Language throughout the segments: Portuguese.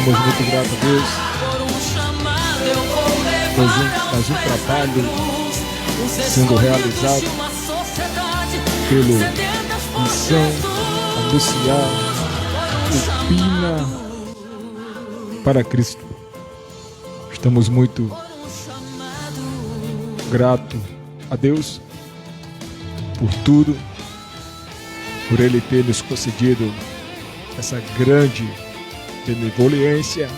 Somos muito gratos a Deus por mais um trabalho sendo realizado pelo Missão Anunciar Opina para Cristo. Estamos muito gratos a Deus por tudo, por Ele ter nos concedido essa grande benevolência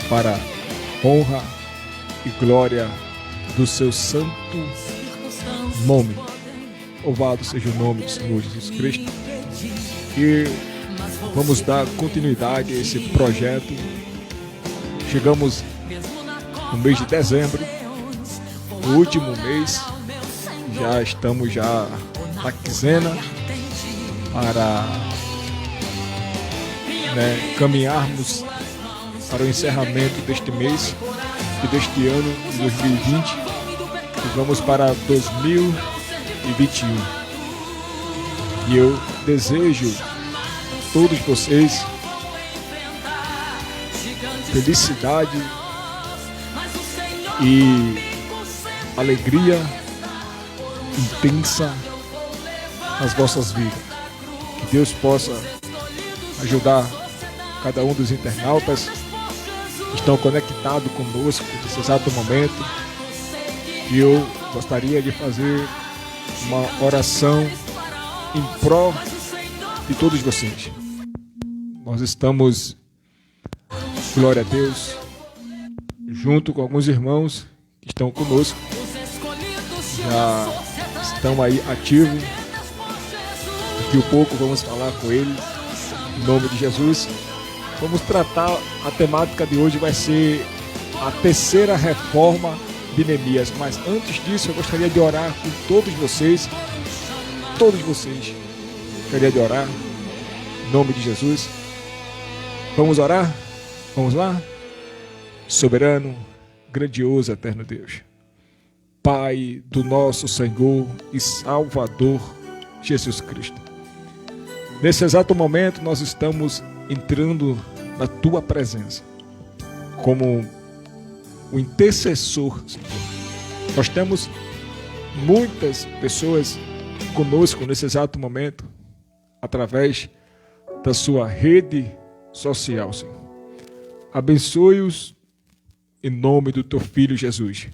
para honra e glória do seu santo nome. Louvado seja o nome do Senhor Jesus Cristo. E vamos dar continuidade a esse projeto. Chegamos no mês de dezembro, o último mês, já estamos na quinzena para caminharmos para o encerramento deste mês e deste ano de 2020 e vamos para 2021. E eu desejo a todos vocês felicidade e alegria intensa nas vossas vidas. Que Deus possa ajudar cada um dos internautas que estão conectados conosco nesse exato momento. E eu gostaria de fazer uma oração em prol de todos vocês. Nós estamos, glória a Deus, junto com alguns irmãos que estão conosco, já estão aí ativos. Daqui a pouco vamos falar com eles, em nome de Jesus. Vamos tratar, a temática de hoje vai ser a terceira reforma de Neemias. Mas antes disso, eu gostaria de orar com todos vocês. Gostaria de orar, em nome de Jesus. Vamos orar? Vamos lá? Soberano, grandioso, eterno Deus, Pai do nosso Senhor e Salvador Jesus Cristo. Nesse exato momento nós estamos entrando na Tua presença como o intercessor, Senhor. Nós temos muitas pessoas conosco nesse exato momento através da Sua rede social, Senhor. Abençoe-os em nome do Teu Filho Jesus.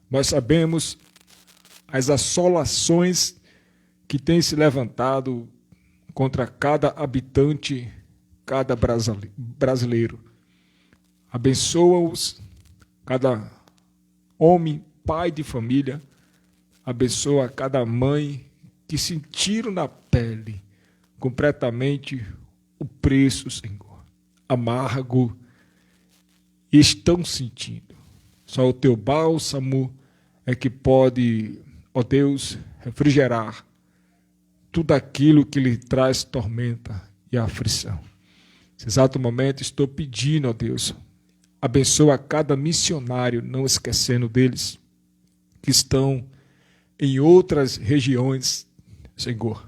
Nós sabemos as assolações que têm se levantado contra cada habitante, cada brasileiro. Abençoa-os, cada homem, pai de família. Abençoa cada mãe que sentiram na pele completamente o preço, Senhor, amargo, e estão sentindo. Só o Teu bálsamo é que pode, ó Deus, refrigerar tudo aquilo que lhe traz tormenta e aflição. Nesse exato momento estou pedindo, ó Deus, abençoa cada missionário, não esquecendo deles, que estão em outras regiões, Senhor.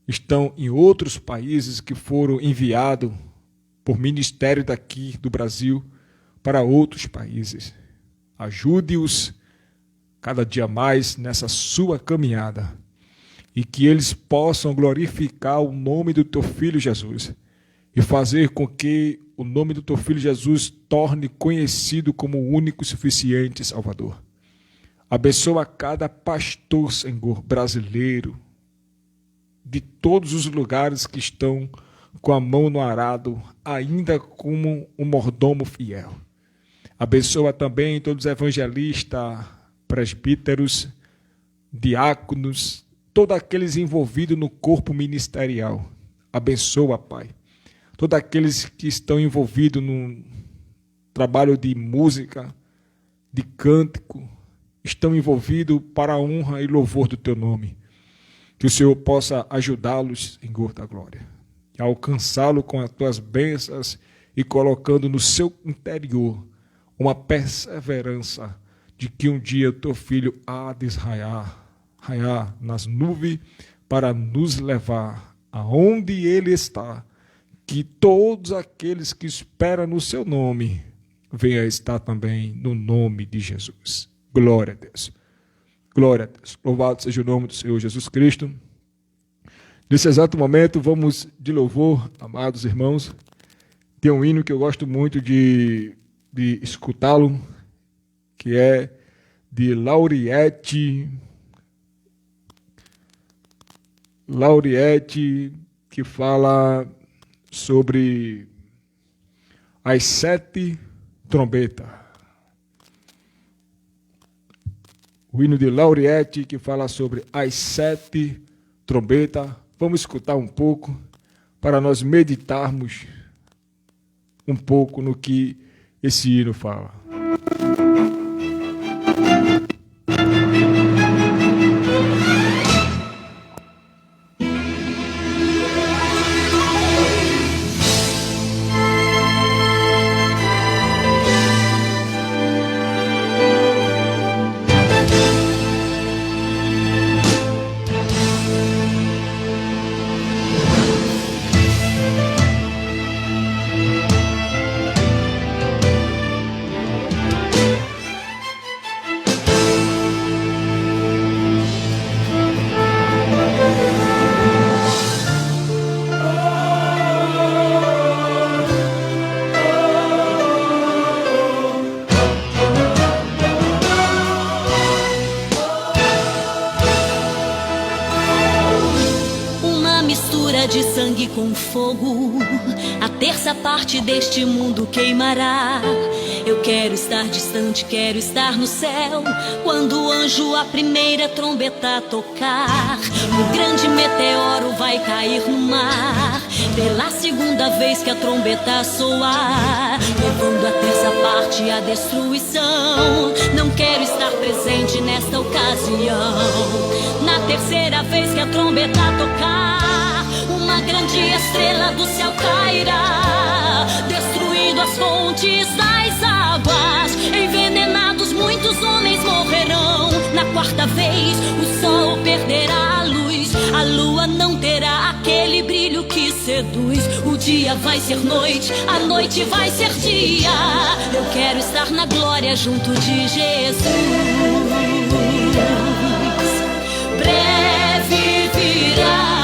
Estão em outros países que foram enviados por ministério daqui do Brasil para outros países. Ajude-os cada dia mais nessa sua caminhada e que eles possam glorificar o nome do Teu Filho Jesus e fazer com que o nome do Teu Filho Jesus torne conhecido como o único e suficiente Salvador. Abençoa cada pastor, Senhor, brasileiro, de todos os lugares que estão com a mão no arado, ainda como um mordomo fiel. Abençoa também todos os evangelistas, presbíteros, diáconos, todos aqueles envolvidos no corpo ministerial. Abençoa, Pai, todos aqueles que estão envolvidos no trabalho de música, de cântico, estão envolvidos para a honra e louvor do Teu nome. Que o Senhor possa ajudá-los, Senhor da glória, e alcançá-lo com as Tuas bênçãos e colocando no seu interior uma perseverança de que um dia o Teu Filho há de raiar nas nuvens para nos levar aonde Ele está, que todos aqueles que esperam no seu nome venham a estar também no nome de Jesus. Glória a Deus. Glória a Deus. Louvado seja o nome do Senhor Jesus Cristo. Nesse exato momento, vamos de louvor, amados irmãos. Tem um hino que eu gosto muito de escutá-lo, que é de Lauriette, que fala sobre as 7 trombetas. O hino de Lauriette, que fala sobre as 7 trombetas. Vamos escutar um pouco para nós meditarmos um pouco no que esse hino fala. De sangue com fogo, a terça parte deste mundo queimará. Eu quero estar distante, quero estar no céu, quando o anjo a primeira trombeta tocar. Um grande meteoro vai cair no mar, pela segunda vez que a trombeta soar, levando a terça parte à destruição. Não quero estar presente nesta ocasião. Na terceira vez que a trombeta tocar, uma grande estrela do céu cairá, destruindo as fontes das águas. Envenenados muitos homens morrerão. Na quarta vez o sol perderá a luz, a lua não terá aquele brilho que seduz. O dia vai ser noite, a noite vai ser dia. Eu quero estar na glória junto de Jesus. Breve virá,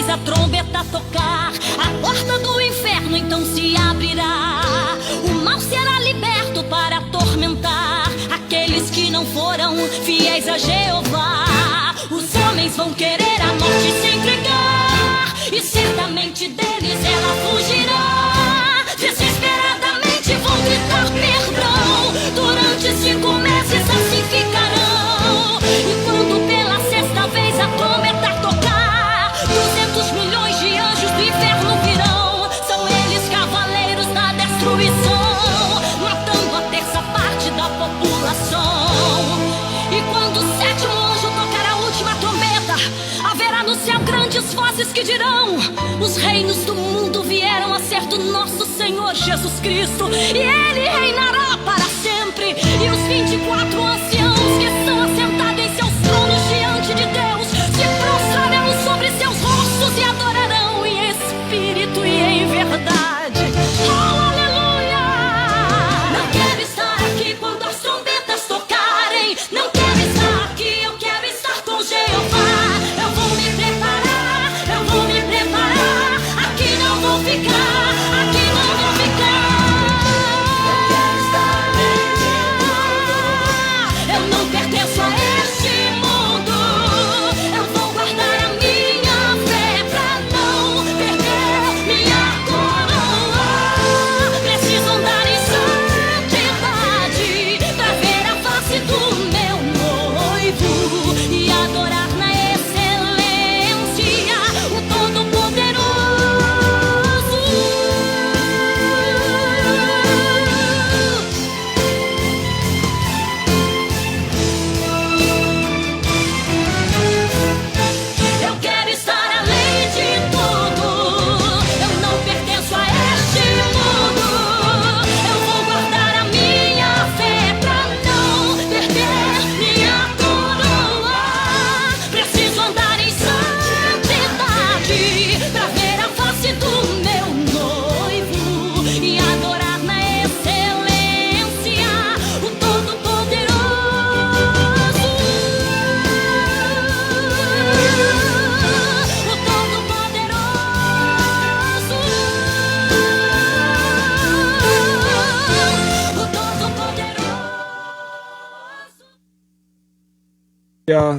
a trombeta tocar, a porta do inferno então se abrirá. O mal será liberto para atormentar aqueles que não foram fiéis a Jeová. Os homens vão querer a morte se entregar, e certamente deles ela fugirá. Desesperadamente vão gritar perdão, durante 5 meses assim ficarão. E quando pela 6ª vez a trombeta tocar, 200 milhões de anjos do inferno virão. São eles cavaleiros da destruição, matando a terça parte da população. E quando o 7º anjo tocar a última trombeta, haverá no céu grandes vozes que dirão: os reinos do mundo vieram a ser do nosso Senhor Jesus Cristo, e Ele reinará para sempre. E os 24 anciãos que estão assentados em seus tronos diante de Deus se prostrarão sobre seus rostos e adorarão em espírito e em verdade. Oh, aleluia! Não quero estar aqui quando as trombetas tocarem. Não quero estar aqui, eu quero estar com Jeová. Eu vou me preparar, eu vou me preparar. Aqui não vou ficar, aqui não vou ficar. Eu quero estar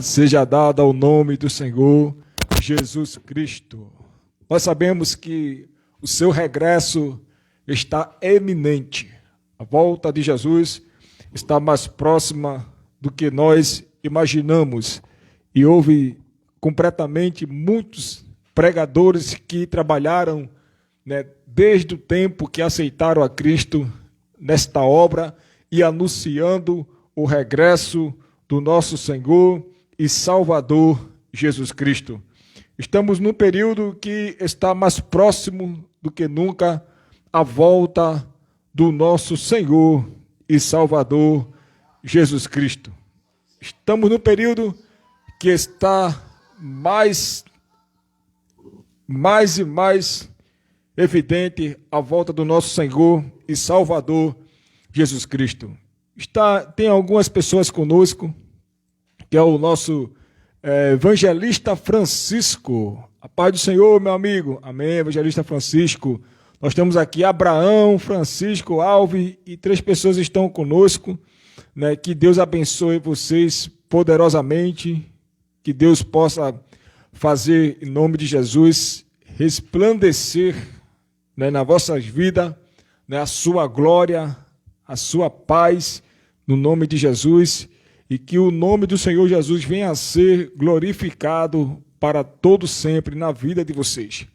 Seja dada ao nome do Senhor Jesus Cristo. Nós sabemos que o seu regresso está eminente. A volta de Jesus está mais próxima do que nós imaginamos. E houve completamente muitos pregadores que trabalharam, desde o tempo que aceitaram a Cristo nesta obra e anunciando o regresso do nosso Senhor e Salvador Jesus Cristo. Estamos num período que está mais próximo do que nunca a volta do nosso Senhor e Salvador Jesus Cristo. Estamos num período que está mais e mais evidente a volta do nosso Senhor e Salvador Jesus Cristo. Tem algumas pessoas conosco, que é o nosso evangelista Francisco. A paz do Senhor, meu amigo. Amém, evangelista Francisco. Nós temos aqui Abraão, Francisco, Alves e 3 pessoas estão conosco. Que Deus abençoe vocês poderosamente. Que Deus possa fazer, em nome de Jesus, resplandecer na vossas vidas a sua glória, a sua paz, no nome de Jesus, e que o nome do Senhor Jesus venha a ser glorificado para todo sempre na vida de vocês.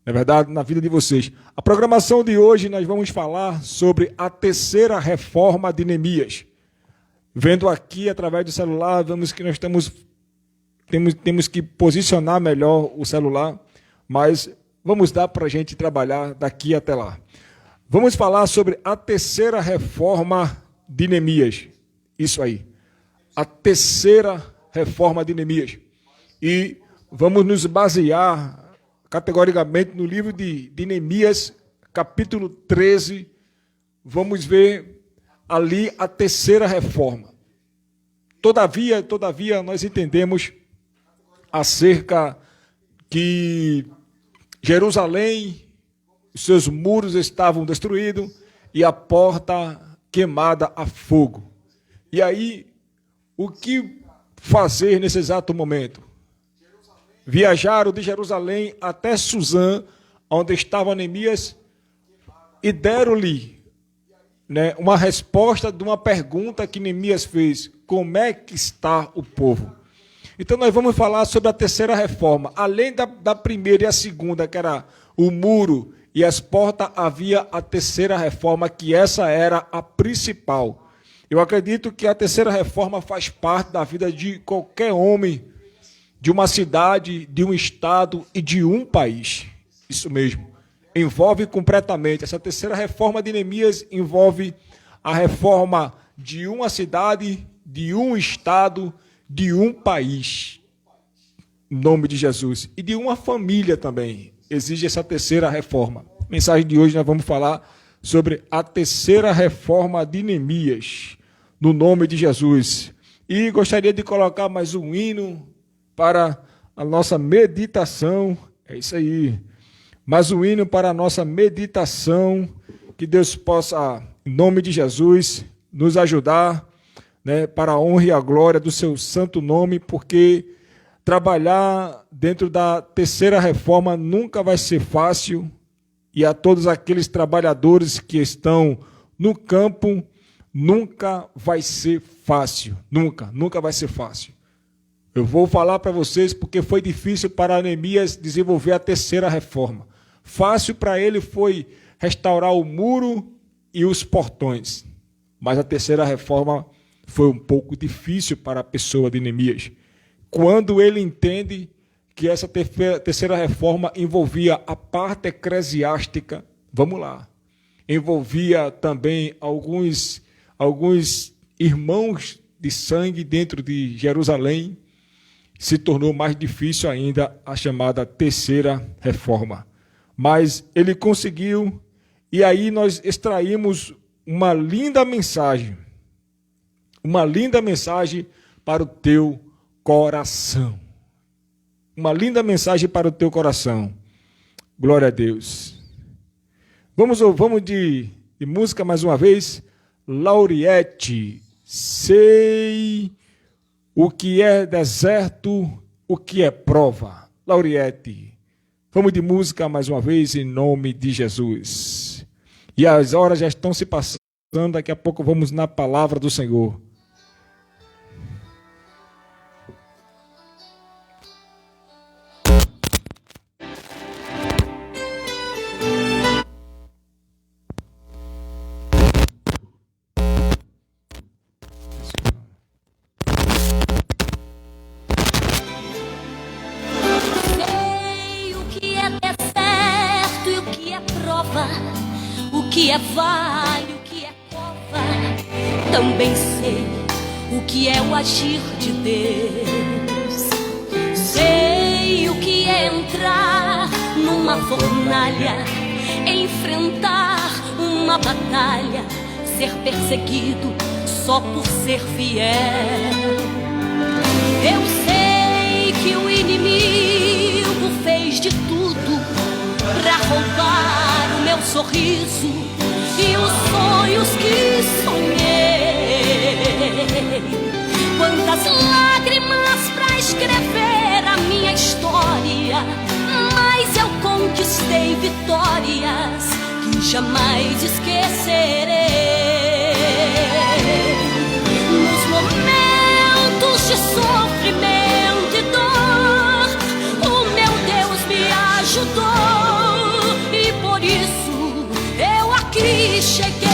Na verdade, na vida de vocês. A programação de hoje nós vamos falar sobre a terceira reforma de Neemias. Vendo aqui através do celular, vemos que nós temos que posicionar melhor o celular, mas vamos dar para a gente trabalhar daqui até lá. Vamos falar sobre a terceira reforma de Neemias. Isso aí. A terceira reforma de Neemias. E vamos nos basear categoricamente no livro de Neemias, capítulo 13. Vamos ver ali a terceira reforma. Todavia, nós entendemos acerca que Jerusalém, seus muros estavam destruídos e a porta queimada a fogo. E aí, o que fazer nesse exato momento? Viajaram de Jerusalém até Suzã, onde estava Neemias, e deram-lhe uma resposta de uma pergunta que Neemias fez: como é que está o povo? Então nós vamos falar sobre a terceira reforma. Além da primeira e a segunda, que era o muro e as portas, havia a terceira reforma, que essa era a principal. Eu acredito que a terceira reforma faz parte da vida de qualquer homem, de uma cidade, de um estado e de um país. Isso mesmo. Envolve completamente. Essa terceira reforma de Neemias envolve a reforma de uma cidade, de um estado, de um país. Em nome de Jesus. E de uma família também. Exige essa terceira reforma. Mensagem de hoje nós vamos falar sobre a terceira reforma de Neemias, no nome de Jesus. E gostaria de colocar mais um hino para a nossa meditação. É isso aí. Mais um hino para a nossa meditação. Que Deus possa, em nome de Jesus, nos ajudar, para a honra e a glória do seu santo nome, porque trabalhar dentro da terceira reforma nunca vai ser fácil, e a todos aqueles trabalhadores que estão no campo, nunca vai ser fácil, nunca vai ser fácil. Eu vou falar para vocês porque foi difícil para Neemias desenvolver a terceira reforma. Fácil para ele foi restaurar o muro e os portões, mas a terceira reforma foi um pouco difícil para a pessoa de Neemias. Quando ele entende que essa terceira reforma envolvia a parte eclesiástica, vamos lá, envolvia também alguns irmãos de sangue dentro de Jerusalém, se tornou mais difícil ainda a chamada terceira reforma. Mas ele conseguiu, e aí nós extraímos uma linda mensagem para o teu coração. Uma linda mensagem para o teu coração. Glória a Deus. Vamos de música mais uma vez. Lauriette, sei o que é deserto, o que é prova. Lauriette, vamos de música mais uma vez em nome de Jesus. E as horas já estão se passando, daqui a pouco vamos na palavra do Senhor. O que é vale, o que é cova. Também sei o que é o agir de Deus. Sei o que é entrar numa fornalha, enfrentar uma batalha, ser perseguido só por ser fiel. Eu sei que o inimigo fez de tudo pra roubar o meu sorriso e os sonhos que sonhei. Quantas lágrimas pra escrever a minha história, mas eu conquistei vitórias que jamais esquecerei. Nos momentos de sofrimento e dor, o meu Deus me ajudou. Por isso eu aqui cheguei.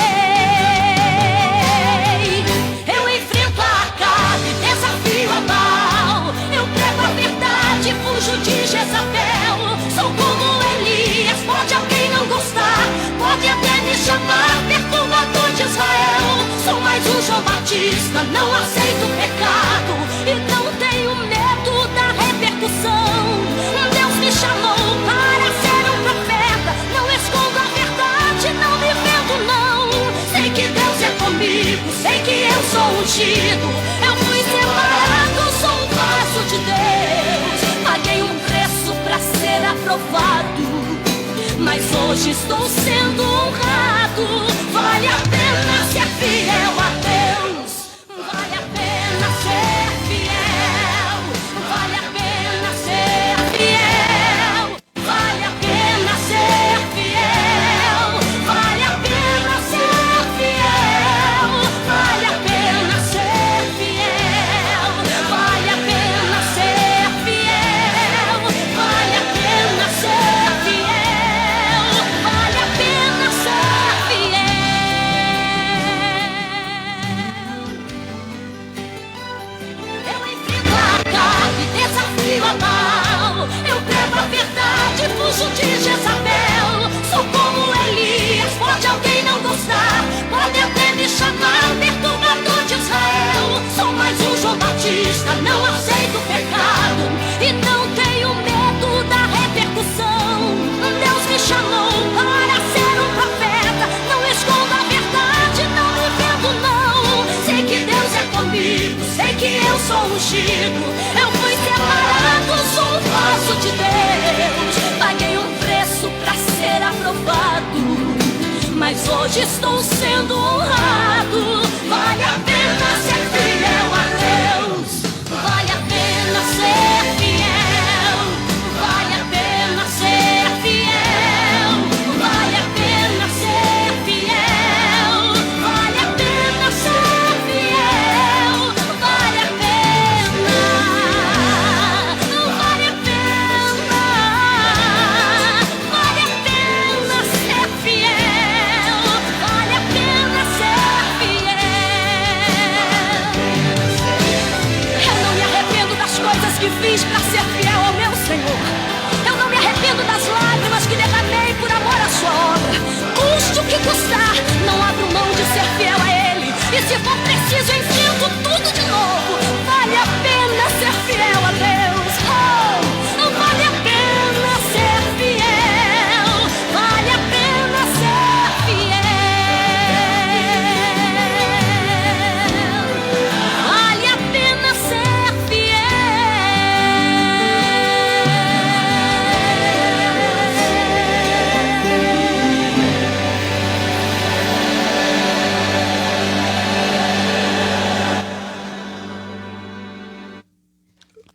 Eu enfrento a Acabe, desafio a Baal. Eu prego a verdade, fujo de Jezabel. Sou como Elias, pode alguém não gostar, pode até me chamar perturbador de Israel. Sou mais um João Batista, não aceito pecado e não tenho medo da repercussão. Deus me chamou para ser um profeta, não escondo a verdade, não me vendo não. Sei que Deus é comigo, sei que eu sou ungido. Eu fui separado, sou um vaso de Deus. Paguei um preço pra ser aprovado, mas hoje estou sendo honrado. Vale a pena ser fiel a Deus, vale a pena ser fiel, vale a pena ser fiel, vale a pena ser fiel, vale a pena ser fiel, vale a pena ser fiel, vale a pena ser fiel, vale a pena ser fiel, vale a pena ser fiel. Eu enfrento a Acabe, desafio a Baal. Eu prego a verdade, fujo de Jezabel. Sou como Elias, pode alguém não gostar, pode até me chamar perturbador de Israel. Sou mais um João Batista, não aceito pecado e não tenho medo da repercussão. Deus me chamou para ser um profeta, não escondo a verdade, não me vendo não. Sei que Deus é comigo, sei que eu sou ungido. Eu fui separado, sou um vaso de Deus. Paguei um preço pra ser aprovado, mas hoje estou sendo honrado. Vale a pena ser fiel a Deus, vale a pena ser fiel, vale a pena ser fiel, vale a pena ser fiel, vale a pena ser fiel, vale a pena, vale a pena, vale a pena ser fiel, vale a pena ser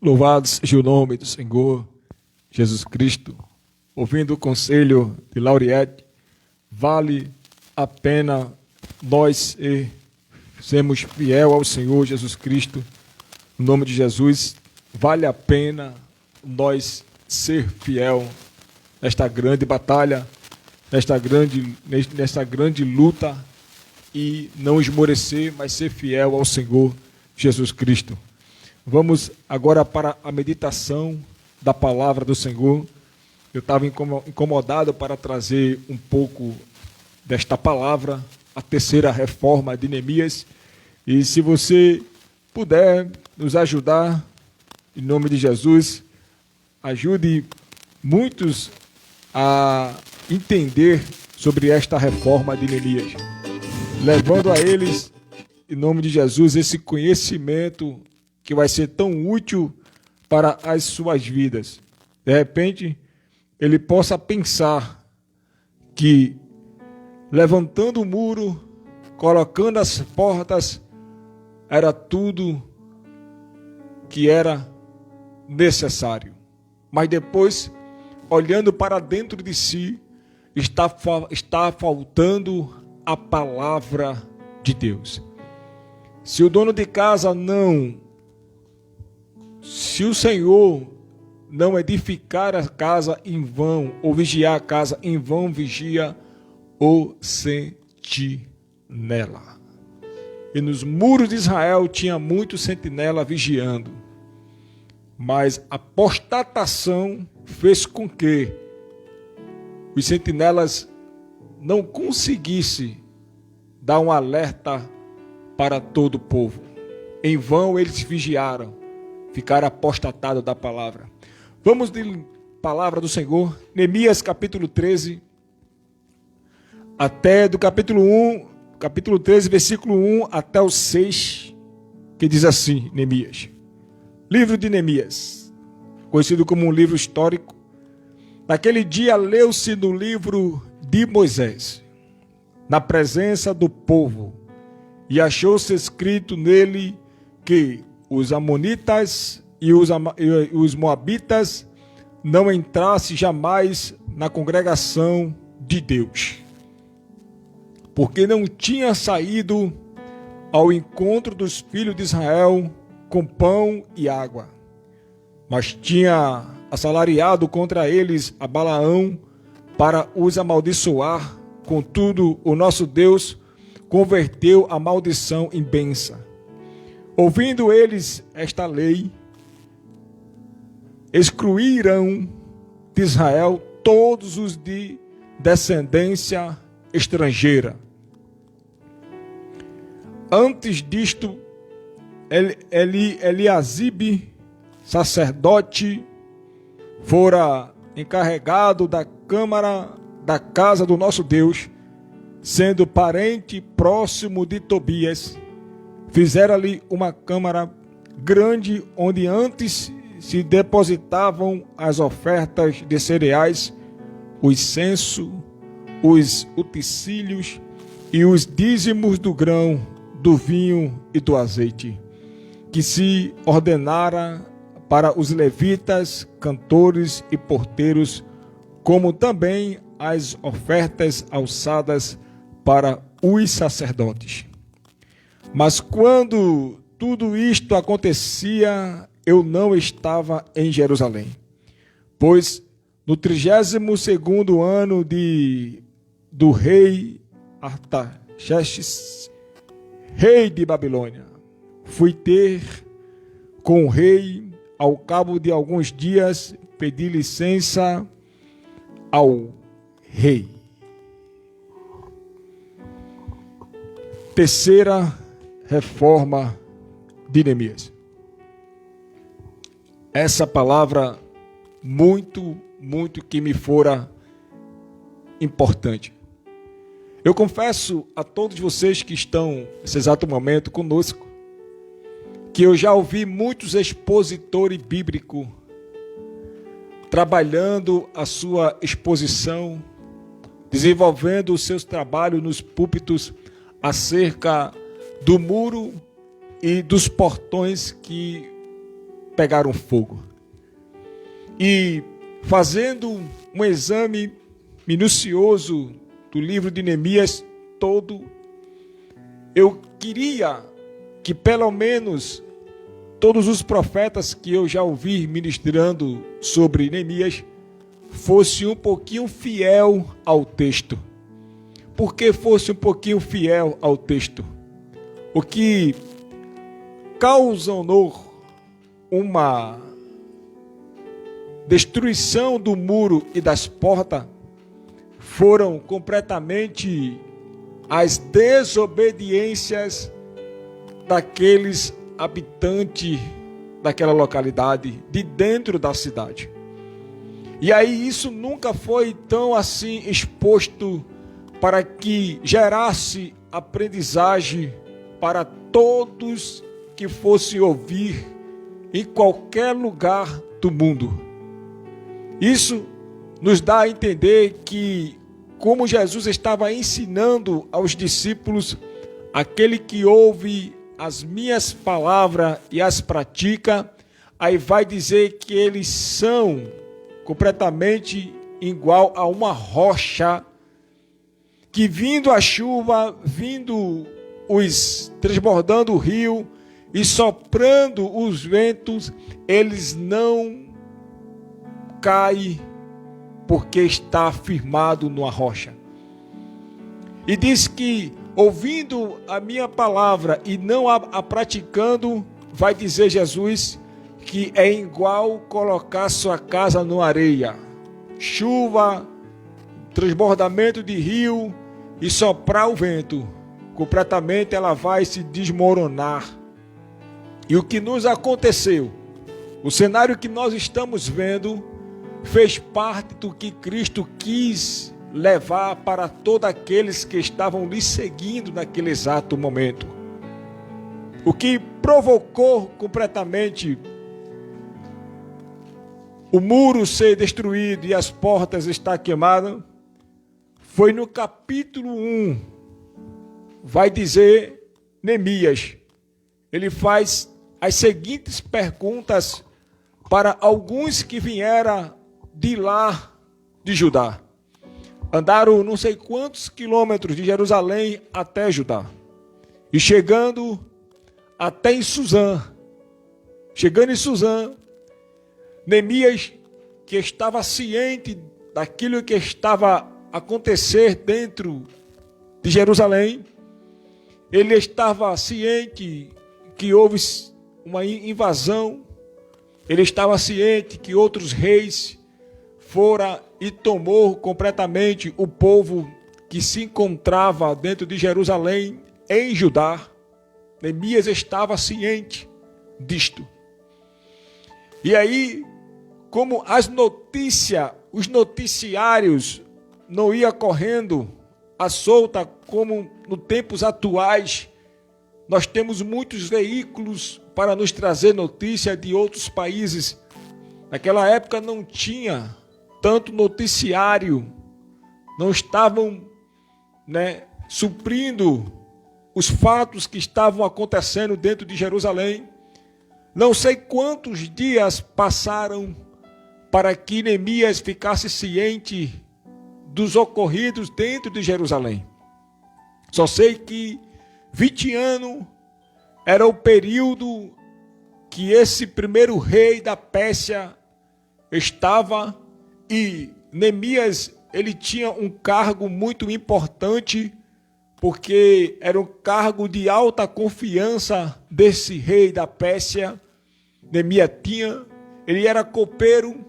Louvado seja o nome do Senhor Jesus Cristo. Ouvindo o conselho de Lauriette, vale a pena nós sermos fiel ao Senhor Jesus Cristo. No nome de Jesus, vale a pena nós ser fiel nesta grande batalha, nesta grande luta, e não esmorecer, mas ser fiel ao Senhor Jesus Cristo. Vamos agora para a meditação da palavra do Senhor. Eu estava incomodado para trazer um pouco desta palavra, a terceira reforma de Neemias. E se você puder nos ajudar, em nome de Jesus, ajude muitos a entender sobre esta reforma de Neemias, levando a eles, em nome de Jesus, esse conhecimento que vai ser tão útil para as suas vidas. De repente, ele possa pensar que levantando o muro, colocando as portas, era tudo que era necessário. Mas depois, olhando para dentro de si, está faltando a palavra de Deus. Se o dono de casa se o Senhor não edificar a casa em vão, ou vigiar a casa em vão, vigia o sentinela. E nos muros de Israel tinha muito sentinela vigiando. Mas a apostatação fez com que os sentinelas não conseguissem dar um alerta para todo o povo. Em vão eles vigiaram, ficaram apostatados da palavra. Vamos de palavra do Senhor, Neemias capítulo 13, até do capítulo 13, versículo 1 até o 6, que diz assim, Neemias. Livro de Neemias, conhecido como um livro histórico. Naquele dia leu-se no livro de Moisés, na presença do povo, e achou-se escrito nele que os amonitas e os moabitas não entrassem jamais na congregação de Deus, porque não tinha saído ao encontro dos filhos de Israel com pão e água, mas tinha assalariado contra eles a Balaão para os amaldiçoar. Contudo, o nosso Deus converteu a maldição em bênção. Ouvindo eles esta lei, excluíram de Israel todos os de descendência estrangeira. Antes disto, Eliasibe, sacerdote, fora encarregado da câmara da casa do nosso Deus, sendo parente próximo de Tobias. Fizeram-lhe uma câmara grande, onde antes se depositavam as ofertas de cereais, o incenso, os utensílios e os dízimos do grão, do vinho e do azeite, que se ordenara para os levitas, cantores e porteiros, como também as ofertas alçadas para os sacerdotes. Mas quando tudo isto acontecia, eu não estava em Jerusalém, pois no 32º ano do rei Artaxerxes, rei de Babilônia, fui ter com o rei. Ao cabo de alguns dias, pedi licença ao rei. Terceira reforma de Neemias. Essa palavra muito que me fora importante. Eu confesso a todos vocês que estão nesse exato momento conosco, que eu já ouvi muitos expositores bíblicos trabalhando a sua exposição, desenvolvendo os seus trabalhos nos púlpitos acerca do muro e dos portões que pegaram fogo. E fazendo um exame minucioso do livro de Neemias todo, eu queria que pelo menos todos os profetas que eu já ouvi ministrando sobre Neemias fosse um pouquinho fiel ao texto. Por que fosse um pouquinho fiel ao texto? O que causou uma destruição do muro e das portas foram completamente as desobediências daqueles habitantes daquela localidade, de dentro da cidade. E aí isso nunca foi tão assim exposto para que gerasse aprendizagem para todos que fossem ouvir em qualquer lugar do mundo. Isso nos dá a entender que, como Jesus estava ensinando aos discípulos, aquele que ouve as minhas palavras e as pratica, aí vai dizer que eles são completamente igual a uma rocha que, vindo a chuva, vindo transbordando o rio e soprando os ventos, eles não caem, porque está firmado numa rocha. E diz que, ouvindo a minha palavra e não a praticando, vai dizer Jesus que é igual colocar sua casa numa areia, chuva, transbordamento de rio e soprar o vento, completamente ela vai se desmoronar. E o que nos aconteceu, o cenário que nós estamos vendo, fez parte do que Cristo quis levar para todos aqueles que estavam lhe seguindo naquele exato momento. O que provocou completamente o muro ser destruído e as portas estar queimadas foi no capítulo 1. Vai dizer Neemias, ele faz as seguintes perguntas para alguns que vieram de lá de Judá. Andaram não sei quantos quilômetros de Jerusalém até Judá. E chegando até em Suzã. Chegando em Suzã, Neemias, que estava ciente daquilo que estava a acontecer dentro de Jerusalém, ele estava ciente que houve uma invasão, ele estava ciente que outros reis fora e tomou completamente o povo que se encontrava dentro de Jerusalém, em Judá. Neemias estava ciente disto. E aí, como as notícias, os noticiários não iam correndo à solta como nos tempos atuais, nós temos muitos veículos para nos trazer notícia de outros países. Naquela época não tinha tanto noticiário, não estavam suprindo os fatos que estavam acontecendo dentro de Jerusalém. Não sei quantos dias passaram para que Neemias ficasse ciente dos ocorridos dentro de Jerusalém. Só sei que 20 anos era o período que esse primeiro rei da Pérsia estava, e Neemias, ele tinha um cargo muito importante, porque era um cargo de alta confiança desse rei da Pérsia. Neemias tinha, ele era copeiro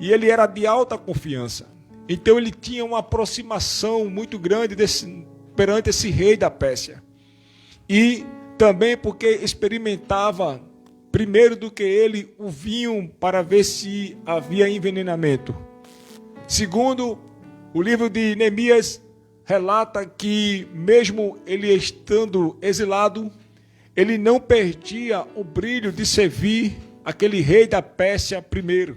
e ele era de alta confiança. Então ele tinha uma aproximação muito grande perante esse rei da Pérsia. E também porque experimentava, primeiro do que ele, o vinho para ver se havia envenenamento. Segundo, o livro de Neemias relata que, mesmo ele estando exilado, ele não perdia o brilho de servir aquele rei da Pérsia primeiro.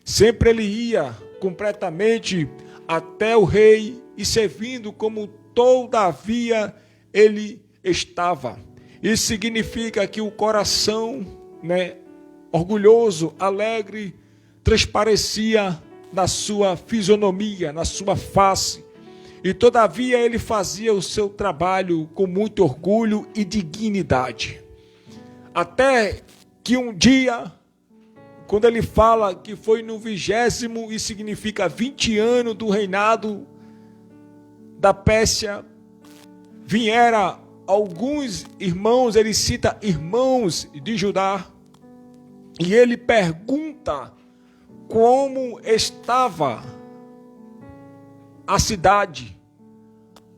Sempre ele ia completamente até o rei e servindo como todavia ele estava. Isso significa que o coração, orgulhoso, alegre, transparecia na sua fisionomia, na sua face. E todavia ele fazia o seu trabalho com muito orgulho e dignidade. Até que um dia, quando ele fala que foi no 20º, e significa 20 anos do reinado da Pérsia, vieram alguns irmãos, ele cita irmãos de Judá, e ele pergunta como estava a cidade,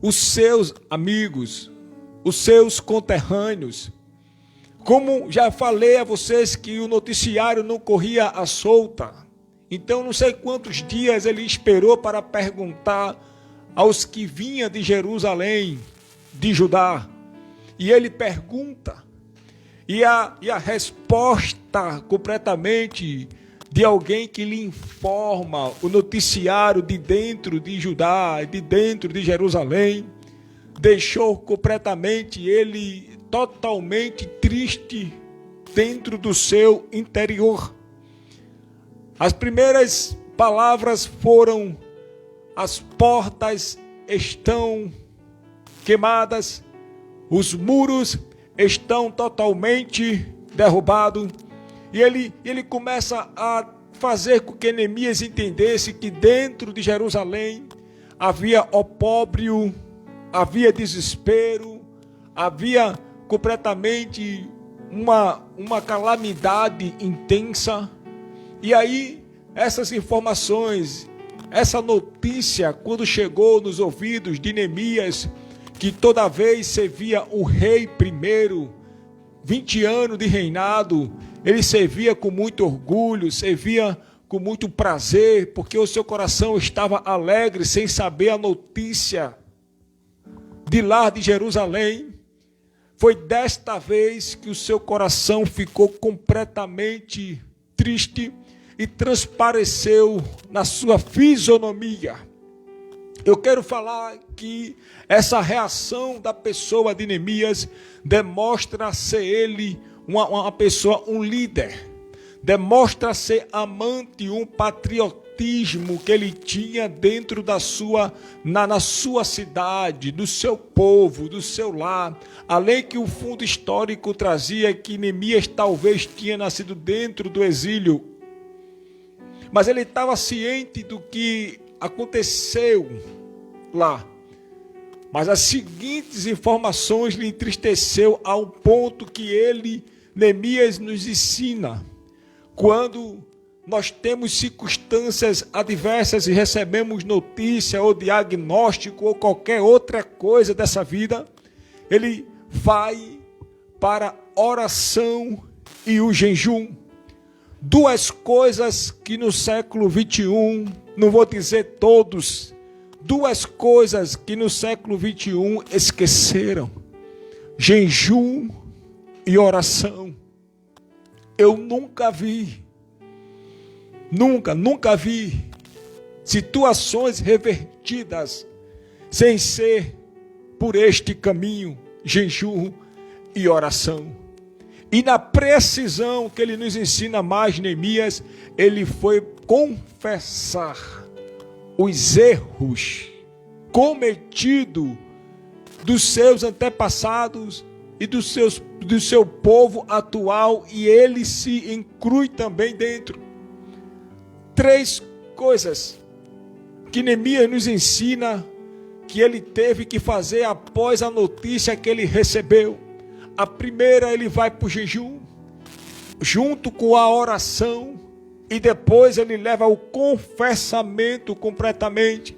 os seus amigos, os seus conterrâneos. Como já falei a vocês que o noticiário não corria à solta, então não sei quantos dias ele esperou para perguntar aos que vinham de Jerusalém, de Judá. E ele pergunta, e a resposta completamente de alguém que lhe informa o noticiário de dentro de Judá, de dentro de Jerusalém, deixou completamente ele totalmente triste dentro do seu interior. As primeiras palavras foram: as portas estão queimadas, os muros estão totalmente derrubados. E ele começa a fazer com que Neemias entendesse que dentro de Jerusalém havia opróbrio, havia desespero, havia completamente uma calamidade intensa. E aí, essas informações, essa notícia, quando chegou nos ouvidos de Neemias, que toda vez servia o rei primeiro, 20 anos de reinado, ele servia com muito orgulho, servia com muito prazer, porque o seu coração estava alegre, sem saber a notícia de lá de Jerusalém. Foi desta vez que o seu coração ficou completamente triste e transpareceu na sua fisionomia. Eu quero falar que essa reação da pessoa de Neemias demonstra ser ele uma pessoa, um líder. Demonstra ser amante, um patriotismo que ele tinha dentro da na sua cidade, do seu povo, do seu lar. Além que o fundo histórico trazia que Neemias talvez tinha nascido dentro do exílio. Mas ele estava ciente do que aconteceu lá. Mas as seguintes informações lhe entristeceu ao ponto que Neemias nos ensina. Quando nós temos circunstâncias adversas e recebemos notícia ou diagnóstico ou qualquer outra coisa dessa vida, ele vai para oração e o jejum. Duas coisas que no século 21, não vou dizer todos, duas coisas que no século 21 esqueceram: jejum e oração. Eu nunca vi situações revertidas sem ser por este caminho, jejum e oração. E na precisão que ele nos ensina mais, Neemias, ele foi confessar os erros cometidos dos seus antepassados e do seu povo atual, e ele se inclui também dentro. Três coisas que Neemias nos ensina que ele teve que fazer após a notícia que ele recebeu. A primeira, ele vai para o jejum, junto com a oração, e depois ele leva o confessamento completamente,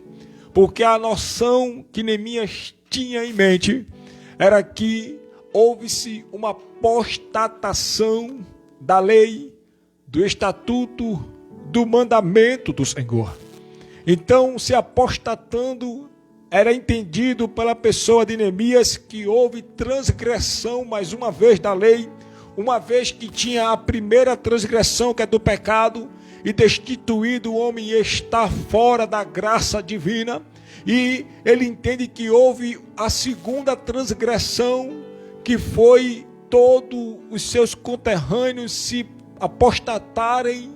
porque a noção que Neemias tinha em mente era que houve-se uma apostatação da lei, do estatuto, do mandamento do Senhor. Então, se apostatando, era entendido pela pessoa de Neemias que houve transgressão mais uma vez da lei, uma vez que tinha a primeira transgressão, que é do pecado, e destituído o homem está fora da graça divina, e ele entende que houve a segunda transgressão, que foi todos os seus conterrâneos se apostatarem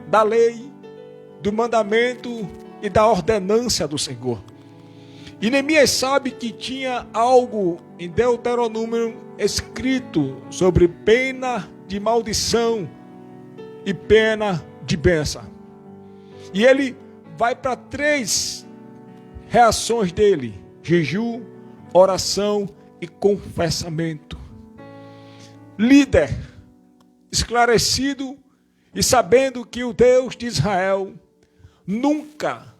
da lei, do mandamento e da ordenância do Senhor. E Neemias sabe que tinha algo em Deuteronômio escrito sobre pena de maldição e pena de bênção. E ele vai para 3 reações dele: jejum, oração e confessamento. Líder, esclarecido e sabendo que o Deus de Israel nunca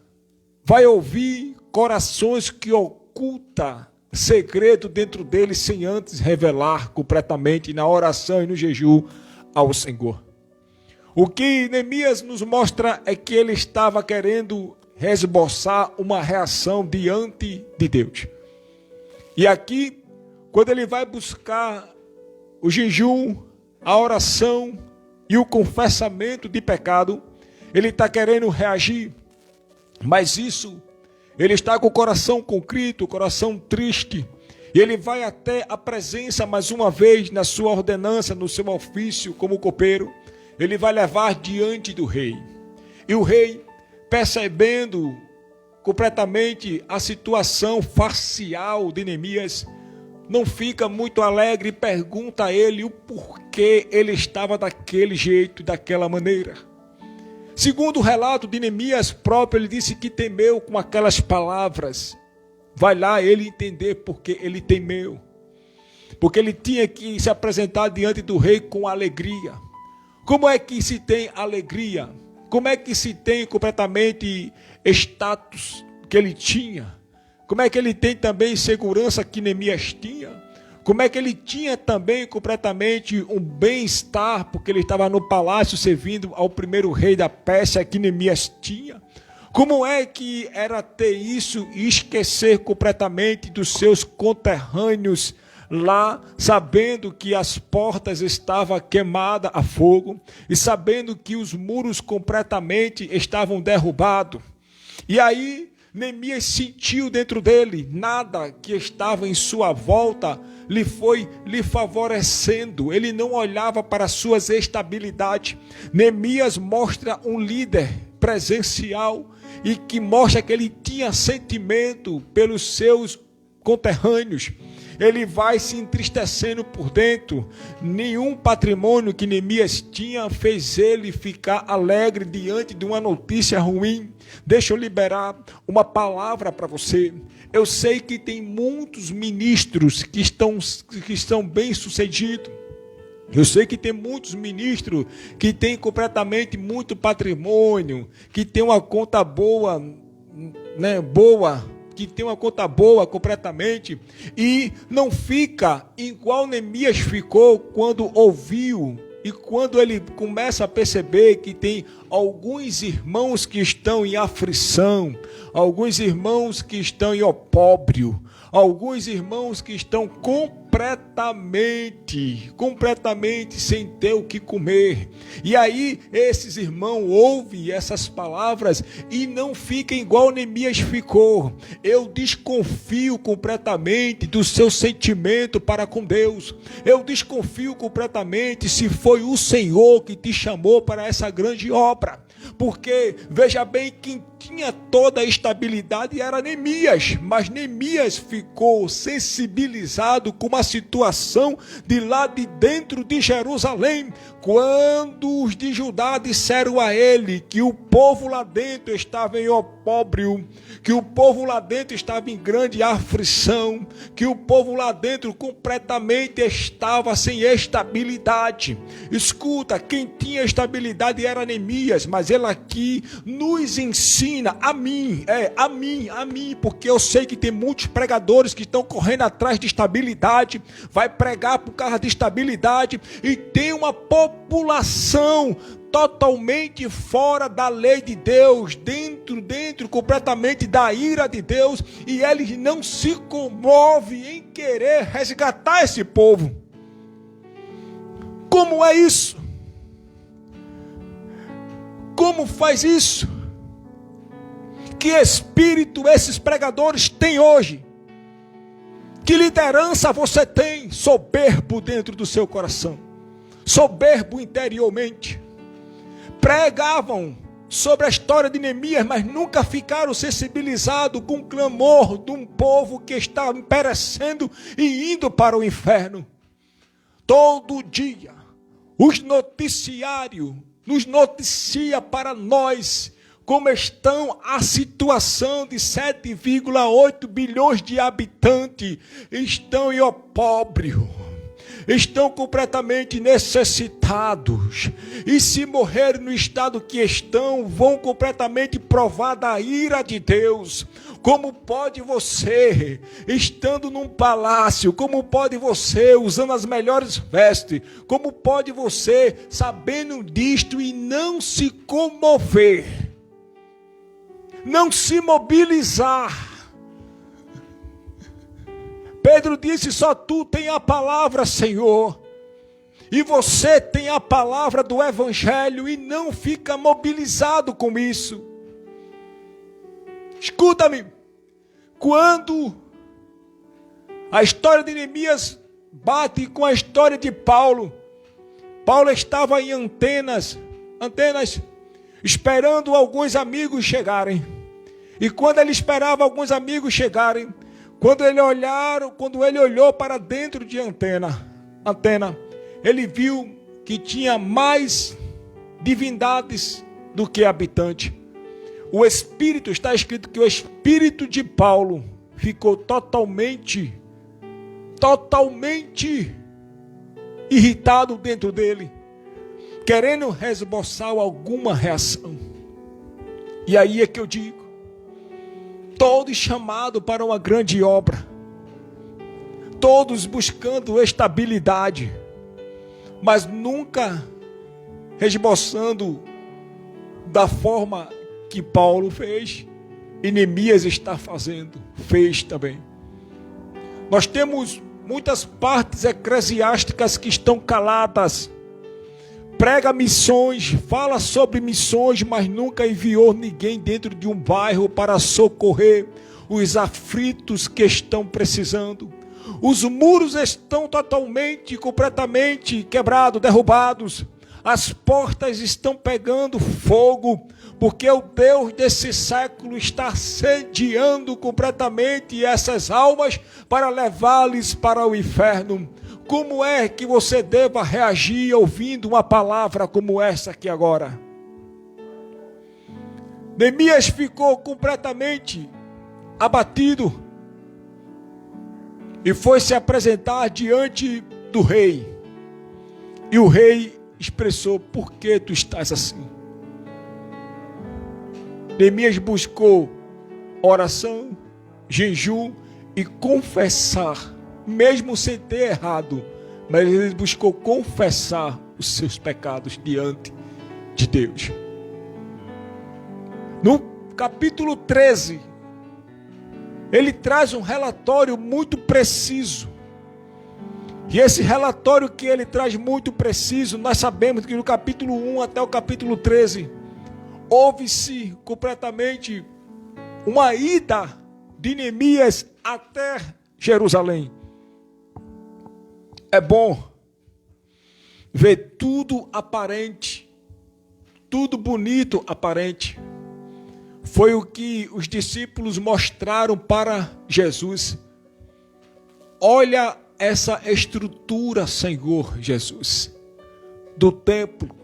vai ouvir corações que ocultam segredo dentro deles sem antes revelar completamente na oração e no jejum ao Senhor. O que Neemias nos mostra é que ele estava querendo esboçar uma reação diante de Deus. E aqui, quando ele vai buscar o jejum, a oração e o confessamento de pecado, ele está querendo reagir, mas isso, ele está com o coração contrito, o coração triste, e ele vai até a presença mais uma vez na sua ordenança, no seu ofício como copeiro, ele vai levar diante do rei. E o rei, percebendo completamente a situação facial de Neemias, não fica muito alegre e pergunta a ele o porquê ele estava daquele jeito, daquela maneira. Segundo o relato de Neemias próprio, ele disse que temeu com aquelas palavras. Vai lá ele entender porque ele temeu. Porque ele tinha que se apresentar diante do rei com alegria. Como é que se tem alegria? Como é que se tem completamente status que ele tinha? Como é que ele tem também segurança que Neemias tinha? Como é que ele tinha também completamente um bem-estar, porque ele estava no palácio servindo ao primeiro rei da Pérsia que Neemias tinha? Como é que era ter isso e esquecer completamente dos seus conterrâneos lá, sabendo que as portas estavam queimadas a fogo e sabendo que os muros completamente estavam derrubados? E aí Neemias sentiu dentro dele, nada que estava em sua volta lhe favorecendo, ele não olhava para as suas estabilidades. Neemias mostra um líder presencial e que mostra que ele tinha sentimento pelos seus conterrâneos. Ele vai se entristecendo por dentro. Nenhum patrimônio que Neemias tinha fez ele ficar alegre diante de uma notícia ruim. Deixa eu liberar uma palavra para você. Eu sei que tem muitos ministros que estão bem sucedidos. Eu sei que tem muitos ministros que têm completamente muito patrimônio, que tem uma conta boa, que tem uma conta boa completamente, e não fica igual Neemias ficou quando ouviu, e quando ele começa a perceber que tem alguns irmãos que estão em aflição, alguns irmãos que estão em opróbrio, alguns irmãos que estão completamente sem ter o que comer. E aí esses irmãos ouvem essas palavras e não ficam igual Neemias ficou. Eu desconfio completamente do seu sentimento para com Deus. Eu desconfio completamente se foi o Senhor que te chamou para essa grande obra. Porque, veja bem, quem tinha toda a estabilidade era Neemias, mas Neemias ficou sensibilizado com uma situação de lá de dentro de Jerusalém, quando os de Judá disseram a ele que o povo lá dentro estava em opróbrio, que o povo lá dentro estava em grande aflição, que o povo lá dentro completamente estava sem estabilidade. Escuta, quem tinha estabilidade era Neemias, mas ele aqui nos ensina, a mim, porque eu sei que tem muitos pregadores que estão correndo atrás de estabilidade, vai pregar por causa de estabilidade, e tem uma população totalmente fora da lei de Deus, dentro completamente da ira de Deus, e eles não se comovem em querer resgatar esse povo. Como é isso? Como faz isso? Que espírito esses pregadores têm hoje? Que liderança você tem soberbo dentro do seu coração? soberbo interiormente. Pregavam sobre a história de Neemias, mas nunca ficaram sensibilizados com o clamor de um povo que está perecendo e indo para o inferno. Todo dia, os noticiários nos noticia para nós como estão a situação de 7,8 bilhões de habitantes, estão em opróbrio, estão completamente necessitados, e se morrerem no estado que estão, vão completamente provar da ira de Deus. Como pode você, estando num palácio, como pode você, usando as melhores vestes, como pode você, sabendo disto e não se comover, não se mobilizar? Pedro disse: só tu tem a palavra, Senhor, e você tem a palavra do Evangelho, e não fica mobilizado com isso. Escuta-me, quando a história de Neemias bate com a história de Paulo, Paulo estava em Atenas, esperando alguns amigos chegarem. E quando ele esperava alguns amigos chegarem, quando ele olhou para dentro de Atenas, ele viu que tinha mais divindades do que habitantes. O espírito, está escrito que o espírito de Paulo ficou totalmente irritado dentro dele, querendo esboçar alguma reação. E aí é que eu digo, todos chamados para uma grande obra, todos buscando estabilidade, mas nunca esboçando da forma que Paulo fez e Neemias está fazendo, fez também. Nós temos muitas partes eclesiásticas que estão caladas, prega missões, fala sobre missões, mas nunca enviou ninguém dentro de um bairro para socorrer os aflitos que estão precisando. Os muros estão completamente quebrados, derrubados. As portas estão pegando fogo, porque o Deus desse século está sediando completamente essas almas para levá-las para o inferno. Como é que você deva reagir ouvindo uma palavra como essa aqui agora? Neemias ficou completamente abatido e foi se apresentar diante do rei. E o rei expressou: por que tu estás assim? Neemias buscou oração, jejum e confessar, mesmo sem ter errado, mas ele buscou confessar os seus pecados diante de Deus. No capítulo 13, ele traz um relatório muito preciso. E esse relatório que ele traz muito preciso, nós sabemos que no capítulo 1 até o capítulo 13, houve-se completamente uma ida de Neemias até Jerusalém. É bom ver tudo aparente, tudo bonito aparente. Foi o que os discípulos mostraram para Jesus. Olha essa estrutura, Senhor Jesus, do templo.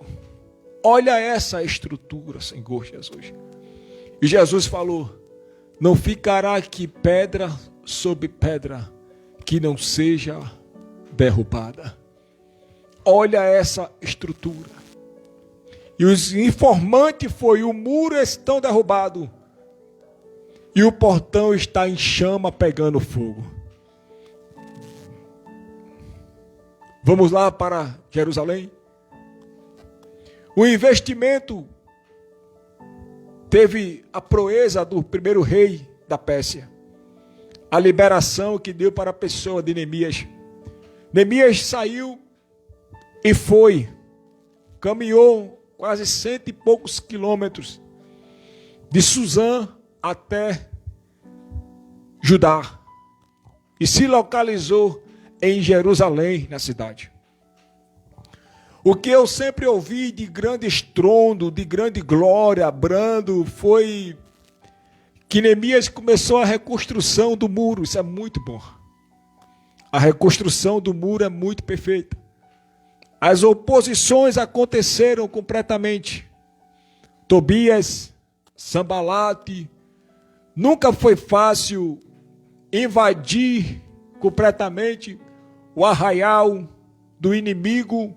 Olha essa estrutura, Senhor Jesus. E Jesus falou: não ficará aqui pedra sobre pedra que não seja derrubada. Olha essa estrutura. E os informantes foi: o muro está derrubado e o portão está em chama pegando fogo. Vamos lá para Jerusalém. O investimento teve a proeza do primeiro rei da Pérsia. A liberação que deu para a pessoa de Neemias. Neemias saiu e foi. Caminhou quase 100 e poucos quilômetros. De Suzã até Judá. E se localizou em Jerusalém, na cidade. O que eu sempre ouvi de grande estrondo, de grande glória, brando, foi que Neemias começou a reconstrução do muro. Isso é muito bom. A reconstrução do muro é muito perfeita. As oposições aconteceram completamente. Tobias, Sanbalate, nunca foi fácil invadir completamente o arraial do inimigo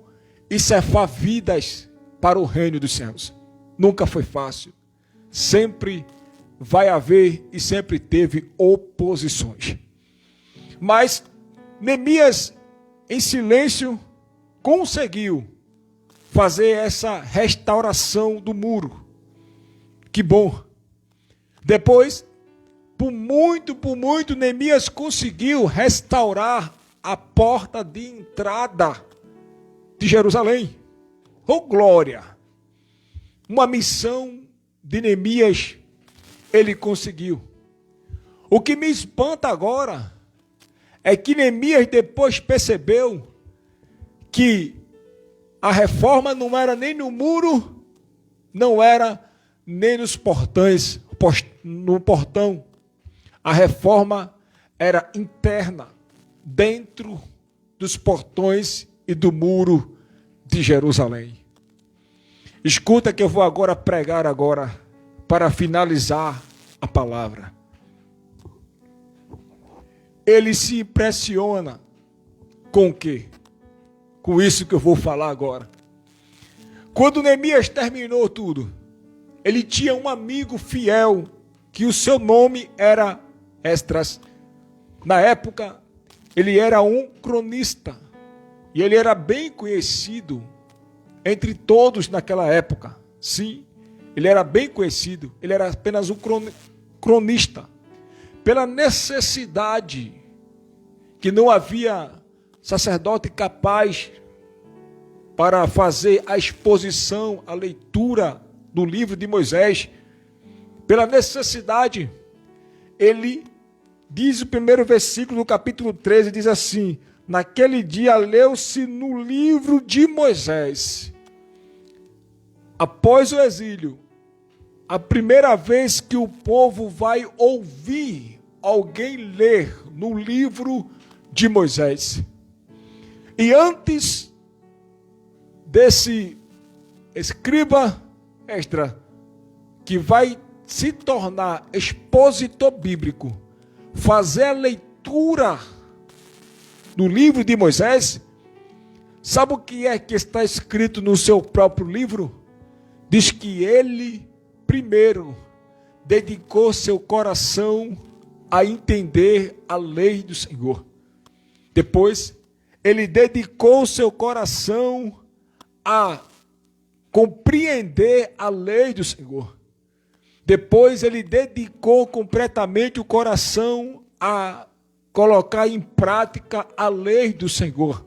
e ceifar vidas para o reino dos céus. Nunca foi fácil. Sempre vai haver e sempre teve oposições. Mas Neemias, em silêncio, conseguiu fazer essa restauração do muro. Que bom. Depois, por muito, Neemias conseguiu restaurar a porta de entrada de Jerusalém. Oh, glória! Uma missão de Neemias, ele conseguiu. O que me espanta agora é que Neemias depois percebeu que a reforma não era nem no muro, não era nem nos portões, no portão. A reforma era interna, dentro dos portões e do muro de Jerusalém. Escuta que eu vou agora pregar para finalizar a palavra. Ele se impressiona com o quê? Com isso que eu vou falar agora. Quando Neemias terminou tudo, ele tinha um amigo fiel, que o seu nome era Esdras. Na época, ele era um cronista, e ele era bem conhecido entre todos naquela época. Sim, ele era bem conhecido, ele era apenas um cronista. Pela necessidade que não havia sacerdote capaz para fazer a exposição, a leitura do livro de Moisés, pela necessidade, ele diz o primeiro versículo do capítulo 13, diz assim: naquele dia leu-se no livro de Moisés, após o exílio, a primeira vez que o povo vai ouvir alguém ler no livro de Moisés. E antes desse escriba Esdras, que vai se tornar expositor bíblico, fazer a leitura do livro de Moisés, sabe o que é que está escrito no seu próprio livro? Diz que ele, primeiro, dedicou seu coração a entender a lei do Senhor. Depois, ele dedicou seu coração a compreender a lei do Senhor. Depois, ele dedicou completamente o coração a colocar em prática a lei do Senhor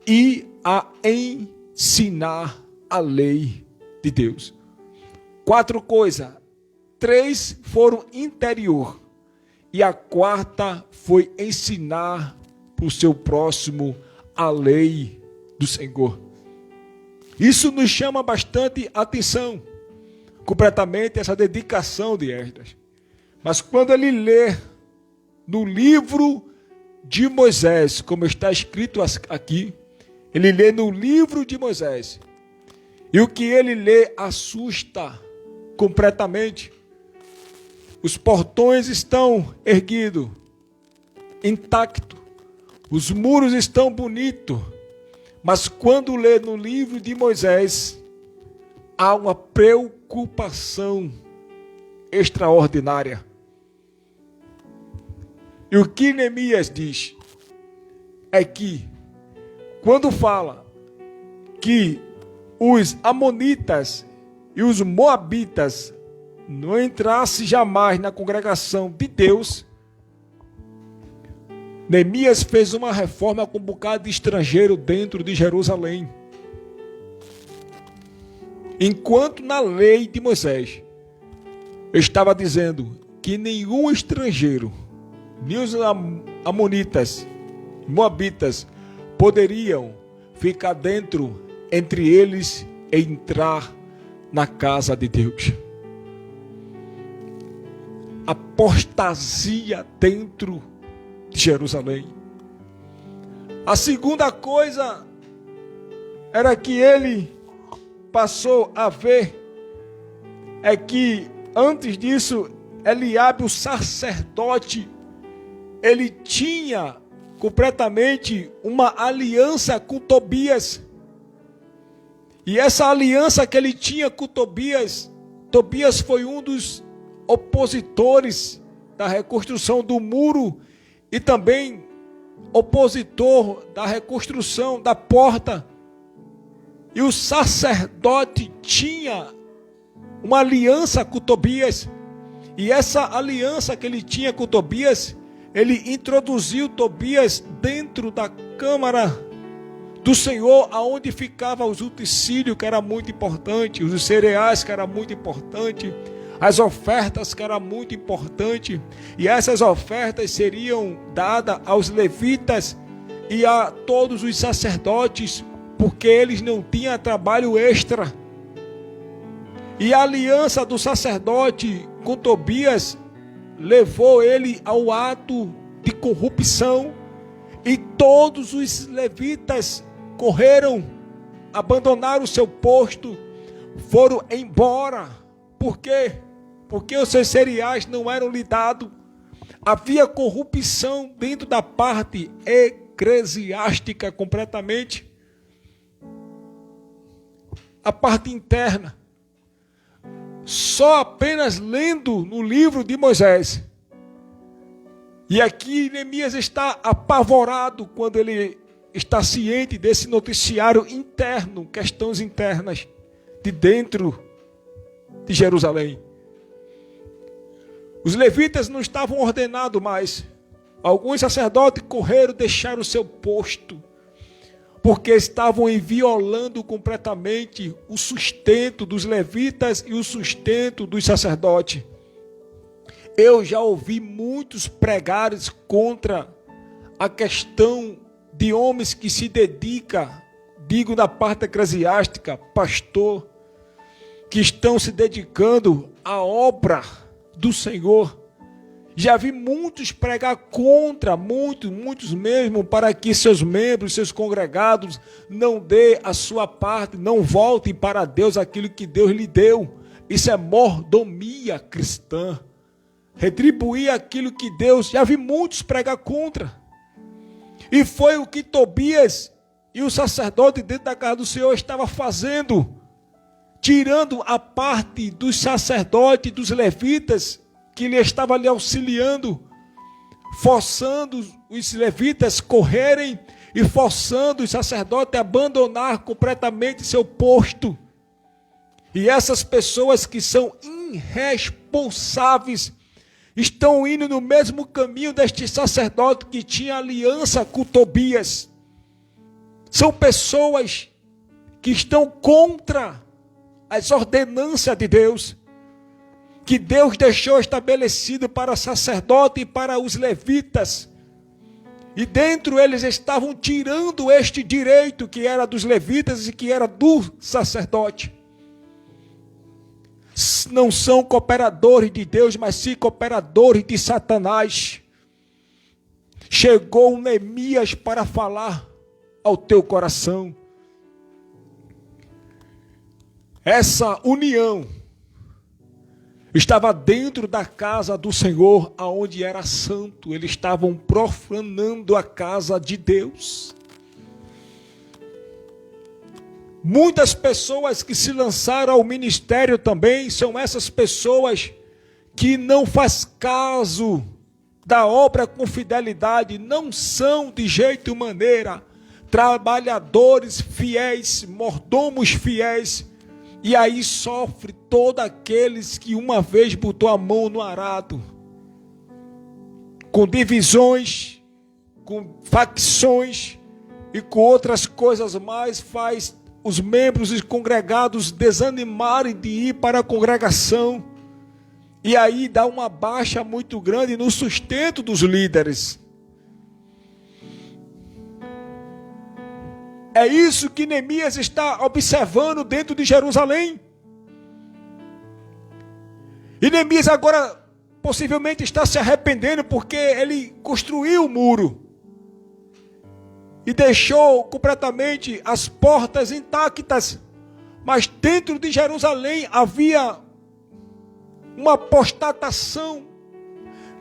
e a ensinar a lei de Deus. 4 coisas. 3 foram interior. E a 4ª foi ensinar para o seu próximo a lei do Senhor. Isso nos chama bastante atenção, completamente essa dedicação de Esdras. Mas quando ele lê no livro de Moisés, como está escrito aqui, ele lê no livro de Moisés, e o que ele lê assusta completamente. Os portões estão erguidos, intactos, os muros estão bonitos, mas quando lê no livro de Moisés, há uma preocupação extraordinária. E o que Neemias diz é que, quando fala que os amonitas e os moabitas não entrassem jamais na congregação de Deus, Neemias fez uma reforma com um bocado de estrangeiro dentro de Jerusalém. Enquanto na lei de Moisés estava dizendo que nenhum estrangeiro, nem os amonitas, moabitas, poderiam ficar dentro entre eles entrar na casa de Deus. Apostasia dentro de Jerusalém. A segunda coisa era que ele passou a ver é que antes disso Eliabe, o sacerdote, ele tinha completamente uma aliança com Tobias. E essa aliança que ele tinha com Tobias, Tobias foi um dos opositores da reconstrução do muro e também opositor da reconstrução da porta. E o sacerdote tinha uma aliança com Tobias. E essa aliança que ele tinha com Tobias, ele introduziu Tobias dentro da câmara do Senhor, aonde ficavam os utensílios, que era muito importante, os cereais, que era muito importante, as ofertas, que era muito importante, e essas ofertas seriam dadas aos levitas e a todos os sacerdotes, porque eles não tinham trabalho extra. E a aliança do sacerdote com Tobias levou ele ao ato de corrupção, e todos os levitas correram, abandonaram o seu posto, foram embora. Por quê? Porque os seus cereais não eram lhe dados. Havia corrupção dentro da parte eclesiástica completamente. A parte interna. Só apenas lendo no livro de Moisés. E aqui Neemias está apavorado quando ele está ciente desse noticiário interno, questões internas de dentro de Jerusalém. Os levitas não estavam ordenados mais. Alguns sacerdotes correram, deixaram o seu posto, porque estavam violando completamente o sustento dos levitas e o sustento dos sacerdotes. Eu já ouvi muitos pregares contra a questão de homens que se dedicam, digo na parte eclesiástica, pastor, que estão se dedicando à obra do Senhor. Já vi muitos pregar contra, muitos mesmo, para que seus membros, seus congregados, não dê a sua parte, não voltem para Deus aquilo que Deus lhe deu. Isso é mordomia cristã. Retribuir aquilo que Deus... Já vi muitos pregar contra. E foi o que Tobias e o sacerdote dentro da casa do Senhor estava fazendo. Tirando a parte dos sacerdotes, dos levitas, que lhe estava lhe auxiliando, forçando os levitas a correrem e forçando os sacerdotes a abandonar completamente seu posto. E essas pessoas que são irresponsáveis estão indo no mesmo caminho deste sacerdote que tinha aliança com Tobias. São pessoas que estão contra as ordenanças de Deus, que Deus deixou estabelecido para o sacerdote e para os levitas. E dentro eles estavam tirando este direito que era dos levitas e que era do sacerdote. Não são cooperadores de Deus, mas sim cooperadores de Satanás. Chegou Neemias para falar ao teu coração. Essa união estava dentro da casa do Senhor, aonde era santo. Eles estavam profanando a casa de Deus. Muitas pessoas que se lançaram ao ministério também são essas pessoas que não faz caso da obra com fidelidade, não são de jeito e maneira trabalhadores fiéis, mordomos fiéis, e aí sofre todos aqueles que uma vez botou a mão no arado, com divisões, com facções e com outras coisas mais, faz os membros e congregados desanimarem de ir para a congregação, e aí dá uma baixa muito grande no sustento dos líderes. É isso que Neemias está observando dentro de Jerusalém. E Neemias agora possivelmente está se arrependendo porque ele construiu o muro e deixou completamente as portas intactas. Mas dentro de Jerusalém havia uma apostatação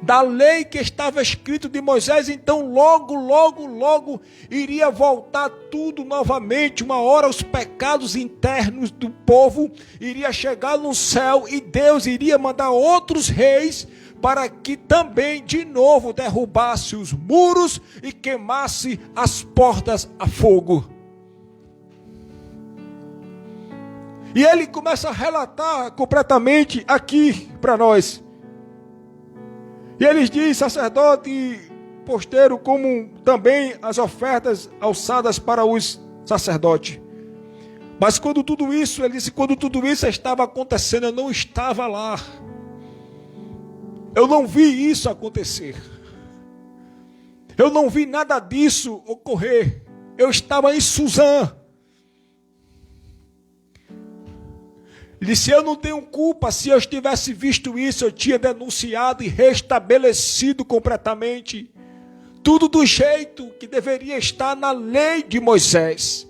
da lei que estava escrito de Moisés. Então logo iria voltar tudo novamente. Uma hora os pecados internos do povo iria chegar no céu e Deus iria mandar outros reis para que também de novo derrubasse os muros e queimasse as portas a fogo. E ele começa a relatar completamente aqui para nós. E ele diz: sacerdote e posteiro, como também as ofertas alçadas para os sacerdotes. Mas quando tudo isso, ele disse, quando tudo isso estava acontecendo, eu não estava lá. Eu não vi isso acontecer. Eu não vi nada disso ocorrer. Eu estava em Suzã. Ele disse, eu não tenho culpa. Se eu tivesse visto isso, eu tinha denunciado e restabelecido completamente tudo do jeito que deveria estar na lei de Moisés.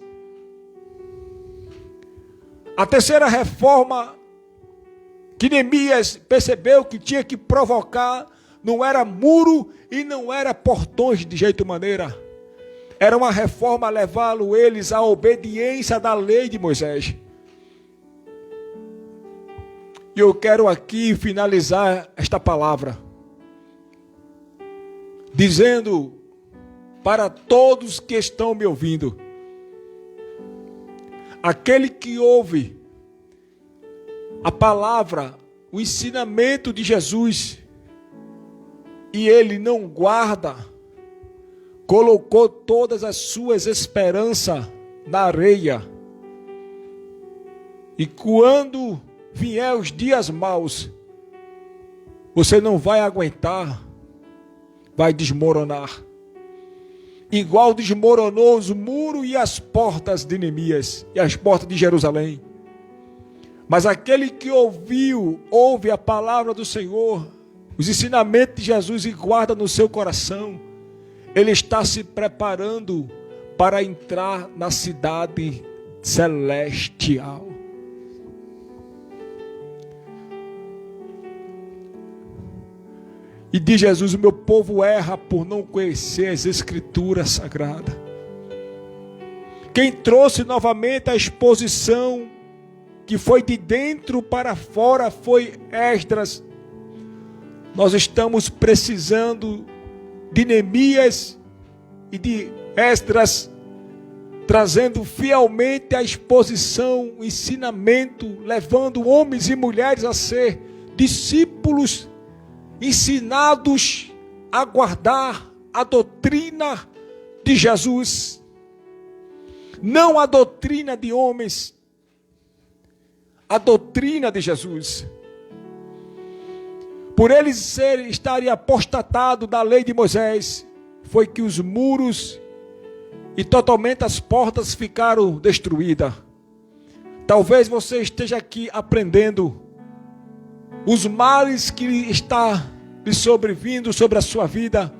A terceira reforma que Neemias percebeu que tinha que provocar não era muro e não era portões de jeito maneira. Era uma reforma a levá-lo eles à obediência da lei de Moisés. E eu quero aqui finalizar esta palavra dizendo para todos que estão me ouvindo: aquele que ouve a palavra, o ensinamento de Jesus, e ele não guarda, colocou todas as suas esperanças na areia. E quando vier os dias maus, você não vai aguentar, vai desmoronar. Igual desmoronou os muros e as portas de Neemias e as portas de Jerusalém. Mas aquele que ouve a palavra do Senhor, os ensinamentos de Jesus e guarda no seu coração, ele está se preparando para entrar na cidade celestial. E diz Jesus, o meu povo erra por não conhecer as Escrituras Sagradas. Quem trouxe novamente a exposição que foi de dentro para fora foi Esdras. Nós estamos precisando de Neemias e de Esdras, trazendo fielmente a exposição, o ensinamento, levando homens e mulheres a ser discípulos ensinados a guardar a doutrina de Jesus, não a doutrina de homens, a doutrina de Jesus. Por eles estarem apostatados da lei de Moisés, foi que os muros e totalmente as portas ficaram destruídas. Talvez você esteja aqui aprendendo os males que está lhe sobrevindo sobre a sua vida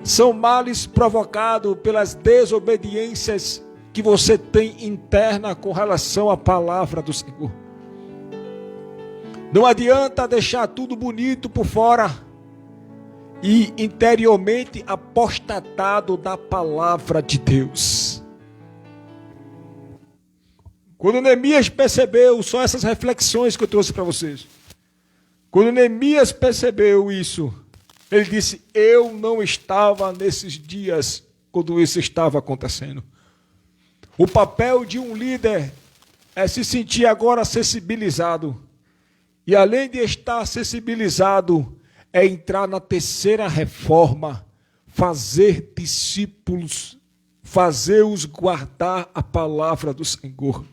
são males provocados pelas desobediências que você tem interna com relação à palavra do Senhor. Não adianta deixar tudo bonito por fora e interiormente apostatado da palavra de Deus. Quando Neemias percebeu, só essas reflexões que eu trouxe para vocês. Quando Neemias percebeu isso, ele disse, eu não estava nesses dias quando isso estava acontecendo. O papel de um líder é se sentir agora sensibilizado. E além de estar sensibilizado, é entrar na terceira reforma, fazer discípulos, fazer-os guardar a palavra do Senhor.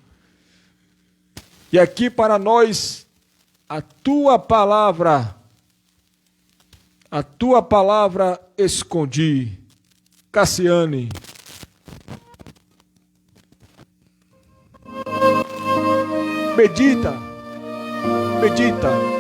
E aqui para nós, a tua palavra escondi. Cassiane, Medita. Medita.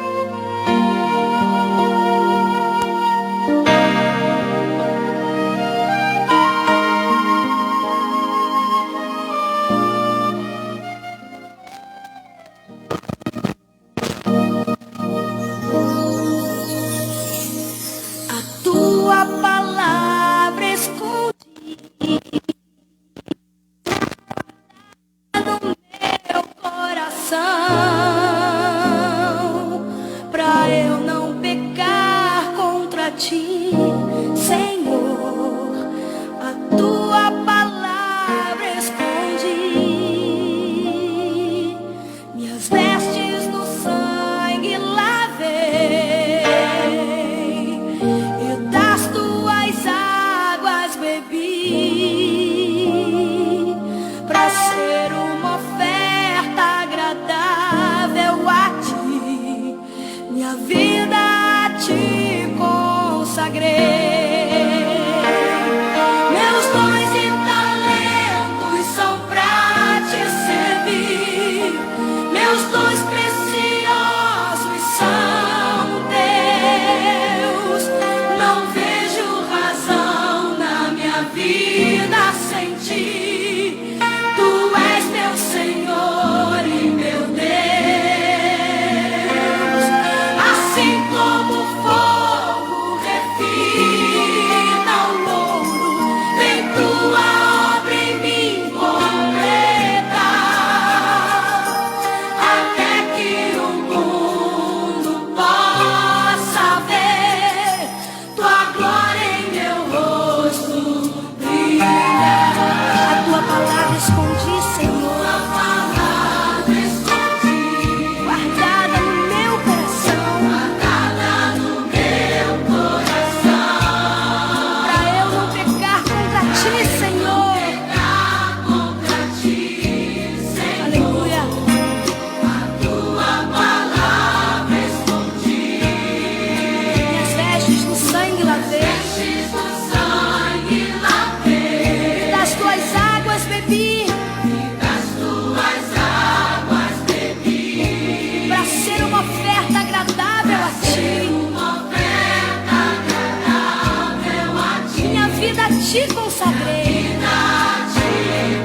Te consagrei.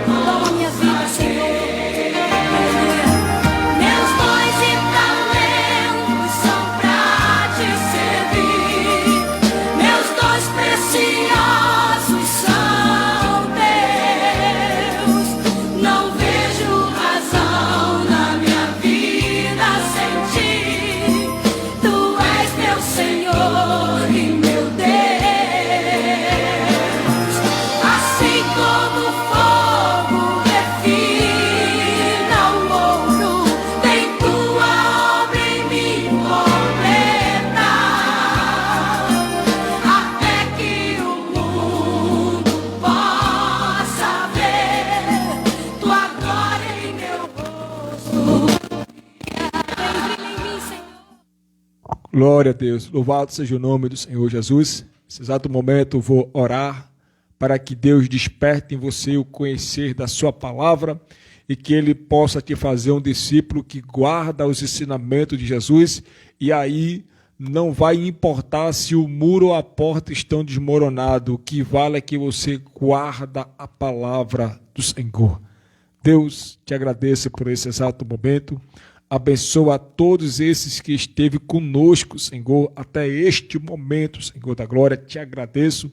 Toma minha vida, Senhor. Aleluia. Meus dons e talentos são pra te servir. Meus dons preciosos são teus. Não vejo razão na minha vida sem ti. Tu és meu Senhor e meu Deus. Como fogo refina o ouro, tem tua obra em mim completa, até que o mundo possa ver tua glória em meu rosto. Brilha em mim, Senhor. Glória a Deus. Louvado seja o nome do Senhor Jesus. Nesse exato momento eu vou orar para que Deus desperte em você o conhecer da sua palavra e que Ele possa te fazer um discípulo que guarda os ensinamentos de Jesus, e aí não vai importar se o muro ou a porta estão desmoronados, o que vale é que você guarda a palavra do Senhor. Deus, te agradeço por esse exato momento, abençoa a todos esses que esteve conosco, Senhor, até este momento, Senhor da glória, te agradeço.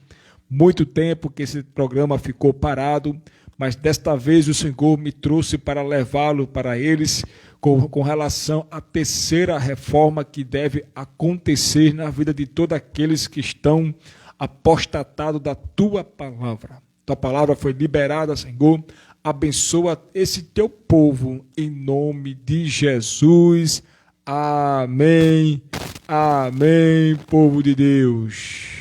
Muito tempo que esse programa ficou parado, mas desta vez o Senhor me trouxe para levá-lo para eles com relação à terceira reforma que deve acontecer na vida de todos aqueles que estão apostatados da tua palavra. Tua palavra foi liberada, Senhor. Abençoa esse teu povo em nome de Jesus. Amém. Amém, povo de Deus.